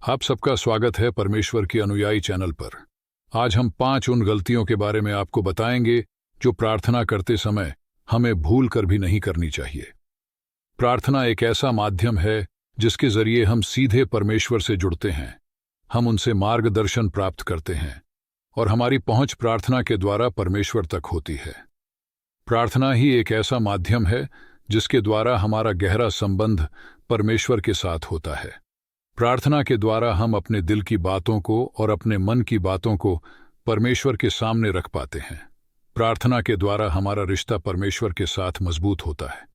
आप सबका स्वागत है परमेश्वर की अनुयायी चैनल पर। आज हम 5 उन गलतियों के बारे में आपको बताएंगे जो प्रार्थना करते समय हमें भूल कर भी नहीं करनी चाहिए। प्रार्थना एक ऐसा माध्यम है जिसके जरिए हम सीधे परमेश्वर से जुड़ते हैं, हम उनसे मार्गदर्शन प्राप्त करते हैं और हमारी पहुंच प्रार्थना के द्वारा परमेश्वर तक होती है। प्रार्थना ही एक ऐसा माध्यम है जिसके द्वारा हमारा गहरा संबंध परमेश्वर के साथ होता है। प्रार्थना के द्वारा हम अपने दिल की बातों को और अपने मन की बातों को परमेश्वर के सामने रख पाते हैं। प्रार्थना के द्वारा हमारा रिश्ता परमेश्वर के साथ मजबूत होता है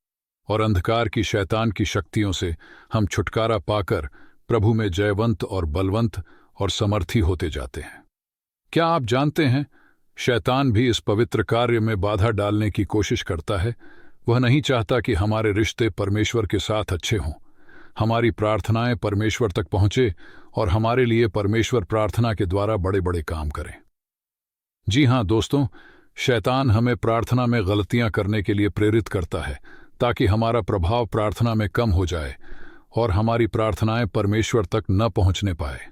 और अंधकार की शैतान की शक्तियों से हम छुटकारा पाकर प्रभु में जयवंत और बलवंत और समर्थी होते जाते हैं। क्या आप जानते हैं, शैतान भी इस पवित्र कार्य में बाधा डालने की कोशिश करता है। वह नहीं चाहता कि हमारे रिश्ते परमेश्वर के साथ अच्छे हों, हमारी प्रार्थनाएं परमेश्वर तक पहुंचे और हमारे लिए परमेश्वर प्रार्थना के द्वारा बड़े बड़े काम करें। जी हां दोस्तों, शैतान हमें प्रार्थना में गलतियां करने के लिए प्रेरित करता है ताकि हमारा प्रभाव प्रार्थना में कम हो जाए और हमारी प्रार्थनाएं परमेश्वर तक न पहुंचने पाए।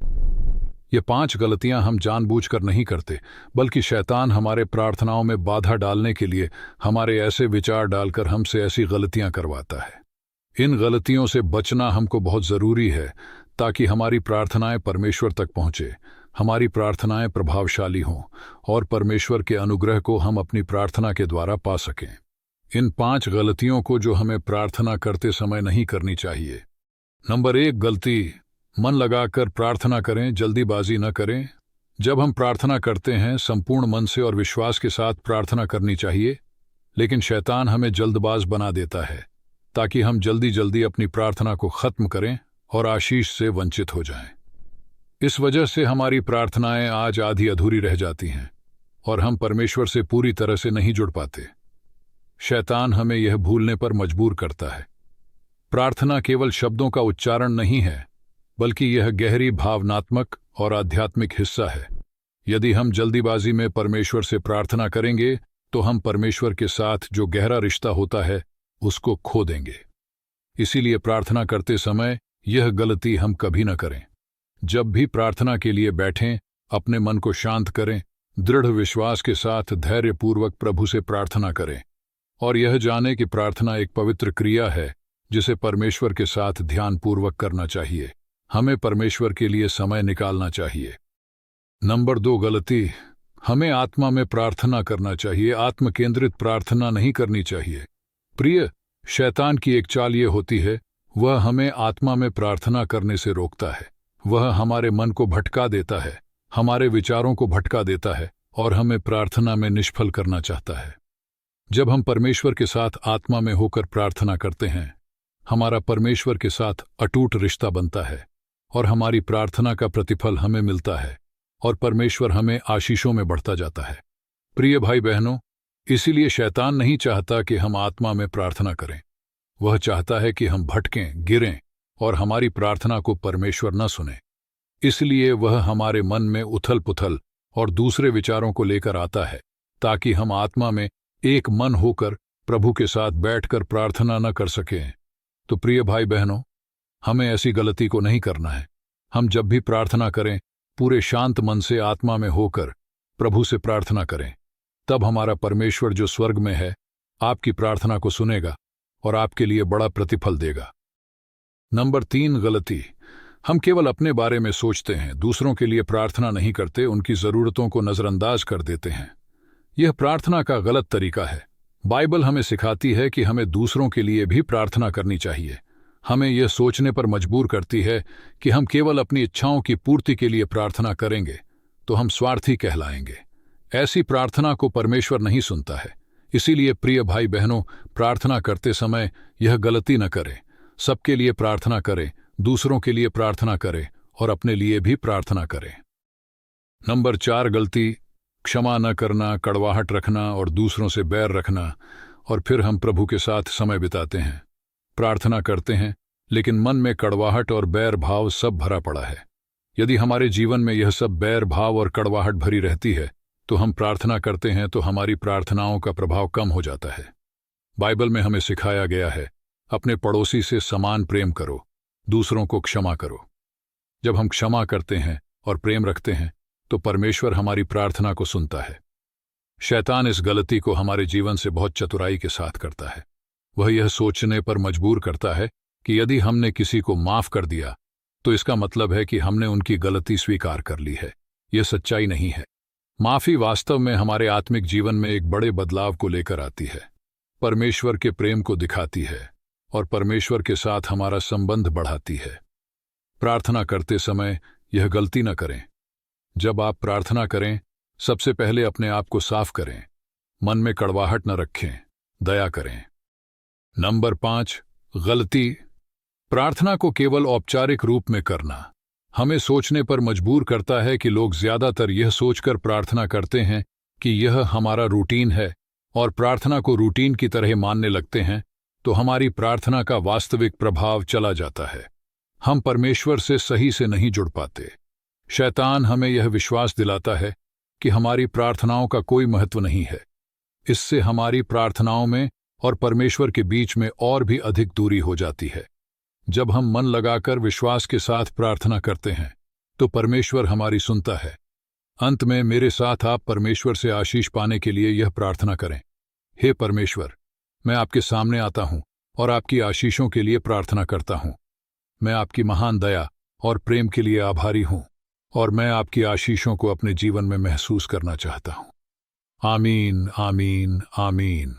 ये 5 गलतियां हम जानबूझकर नहीं करते, बल्कि शैतान हमारे प्रार्थनाओं में बाधा डालने के लिए हमारे ऐसे विचार डालकर हमसे ऐसी गलतियां करवाता है। इन गलतियों से बचना हमको बहुत जरूरी है ताकि हमारी प्रार्थनाएं परमेश्वर तक पहुंचे, हमारी प्रार्थनाएं प्रभावशाली हों और परमेश्वर के अनुग्रह को हम अपनी प्रार्थना के द्वारा पा सकें। इन 5 गलतियों को जो हमें प्रार्थना करते समय नहीं करनी चाहिए। नंबर 1 गलती, मन लगाकर प्रार्थना करें, जल्दीबाजी न करें। जब हम प्रार्थना करते हैं, संपूर्ण मन से और विश्वास के साथ प्रार्थना करनी चाहिए, लेकिन शैतान हमें जल्दबाज बना देता है ताकि हम जल्दी जल्दी अपनी प्रार्थना को खत्म करें और आशीष से वंचित हो जाएं। इस वजह से हमारी प्रार्थनाएं आज आधी अधूरी रह जाती हैं और हम परमेश्वर से पूरी तरह से नहीं जुड़ पाते। शैतान हमें यह भूलने पर मजबूर करता है। प्रार्थना केवल शब्दों का उच्चारण नहीं है, बल्कि यह गहरी भावनात्मक और आध्यात्मिक हिस्सा है। यदि हम जल्दीबाजी में परमेश्वर से प्रार्थना करेंगे तो हम परमेश्वर के साथ जो गहरा रिश्ता होता है उसको खो देंगे। इसीलिए प्रार्थना करते समय यह गलती हम कभी न करें। जब भी प्रार्थना के लिए बैठें, अपने मन को शांत करें, दृढ़ विश्वास के साथ धैर्यपूर्वक प्रभु से प्रार्थना करें और यह जाने कि प्रार्थना एक पवित्र क्रिया है जिसे परमेश्वर के साथ ध्यानपूर्वक करना चाहिए। हमें परमेश्वर के लिए समय निकालना चाहिए। नंबर 2 गलती, हमें आत्मा में प्रार्थना करना चाहिए, आत्म केंद्रित प्रार्थना नहीं करनी चाहिए। प्रिय, शैतान की एक चाल ये होती है, वह हमें आत्मा में प्रार्थना करने से रोकता है। वह हमारे मन को भटका देता है, हमारे विचारों को भटका देता है और हमें प्रार्थना में निष्फल करना चाहता है। जब हम परमेश्वर के साथ आत्मा में होकर प्रार्थना करते हैं, हमारा परमेश्वर के साथ अटूट रिश्ता बनता है और हमारी प्रार्थना का प्रतिफल हमें मिलता है और परमेश्वर हमें आशीषों में बढ़ता जाता है। प्रिय भाई बहनों, इसीलिए शैतान नहीं चाहता कि हम आत्मा में प्रार्थना करें। वह चाहता है कि हम भटकें, गिरें और हमारी प्रार्थना को परमेश्वर न सुने। इसलिए वह हमारे मन में उथल पुथल और दूसरे विचारों को लेकर आता है ताकि हम आत्मा में एक मन होकर प्रभु के साथ बैठकर प्रार्थना न कर सकें। तो प्रिय भाई बहनों, हमें ऐसी गलती को नहीं करना है। हम जब भी प्रार्थना करें, पूरे शांत मन से आत्मा में होकर प्रभु से प्रार्थना करें। तब हमारा परमेश्वर जो स्वर्ग में है आपकी प्रार्थना को सुनेगा और आपके लिए बड़ा प्रतिफल देगा। नंबर 3 गलती, हम केवल अपने बारे में सोचते हैं, दूसरों के लिए प्रार्थना नहीं करते, उनकी जरूरतों को नजरअंदाज कर देते हैं। यह प्रार्थना का गलत तरीका है। बाइबल हमें सिखाती है कि हमें दूसरों के लिए भी प्रार्थना करनी चाहिए। हमें यह सोचने पर मजबूर करती है कि हम केवल अपनी इच्छाओं की पूर्ति के लिए प्रार्थना करेंगे तो हम स्वार्थी कहलाएंगे। ऐसी प्रार्थना को परमेश्वर नहीं सुनता है। इसीलिए प्रिय भाई बहनों, प्रार्थना करते समय यह गलती न करें। सबके लिए प्रार्थना करें, दूसरों के लिए प्रार्थना करें और अपने लिए भी प्रार्थना करें। नंबर 4 गलती, क्षमा न करना, कड़वाहट रखना और दूसरों से बैर रखना। और फिर हम प्रभु के साथ समय बिताते हैं, प्रार्थना करते हैं, लेकिन मन में कड़वाहट और बैर भाव सब भरा पड़ा है। यदि हमारे जीवन में यह सब बैर भाव और कड़वाहट भरी रहती है तो हम प्रार्थना करते हैं तो हमारी प्रार्थनाओं का प्रभाव कम हो जाता है। बाइबल में हमें सिखाया गया है, अपने पड़ोसी से समान प्रेम करो, दूसरों को क्षमा करो। जब हम क्षमा करते हैं और प्रेम रखते हैं तो परमेश्वर हमारी प्रार्थना को सुनता है। शैतान इस गलती को हमारे जीवन से बहुत चतुराई के साथ करता है। वह यह सोचने पर मजबूर करता है कि यदि हमने किसी को माफ कर दिया तो इसका मतलब है कि हमने उनकी गलती स्वीकार कर ली है। यह सच्चाई नहीं है। माफी वास्तव में हमारे आत्मिक जीवन में एक बड़े बदलाव को लेकर आती है, परमेश्वर के प्रेम को दिखाती है और परमेश्वर के साथ हमारा संबंध बढ़ाती है। प्रार्थना करते समय यह गलती न करें। जब आप प्रार्थना करें, सबसे पहले अपने आप को साफ करें। मन में कड़वाहट न रखें, दया करें। नंबर 5, गलती। प्रार्थना को केवल औपचारिक रूप में करना हमें सोचने पर मजबूर करता है कि लोग ज्यादातर यह सोचकर प्रार्थना करते हैं कि यह हमारा रूटीन है और प्रार्थना को रूटीन की तरह मानने लगते हैं, तो हमारी प्रार्थना का वास्तविक प्रभाव चला जाता है। हम परमेश्वर से सही से नहीं जुड़ पाते। शैतान हमें यह विश्वास दिलाता है कि हमारी प्रार्थनाओं का कोई महत्व नहीं है। इससे हमारी प्रार्थनाओं में और परमेश्वर के बीच में और भी अधिक दूरी हो जाती है। जब हम मन लगाकर विश्वास के साथ प्रार्थना करते हैं तो परमेश्वर हमारी सुनता है। अंत में मेरे साथ आप परमेश्वर से आशीष पाने के लिए यह प्रार्थना करें। हे परमेश्वर, मैं आपके सामने आता हूं और आपकी आशीषों के लिए प्रार्थना करता हूं। मैं आपकी महान दया और प्रेम के लिए आभारी हूं और मैं आपकी आशीषों को अपने जीवन में महसूस करना चाहता हूं। आमीन, आमीन, आमीन।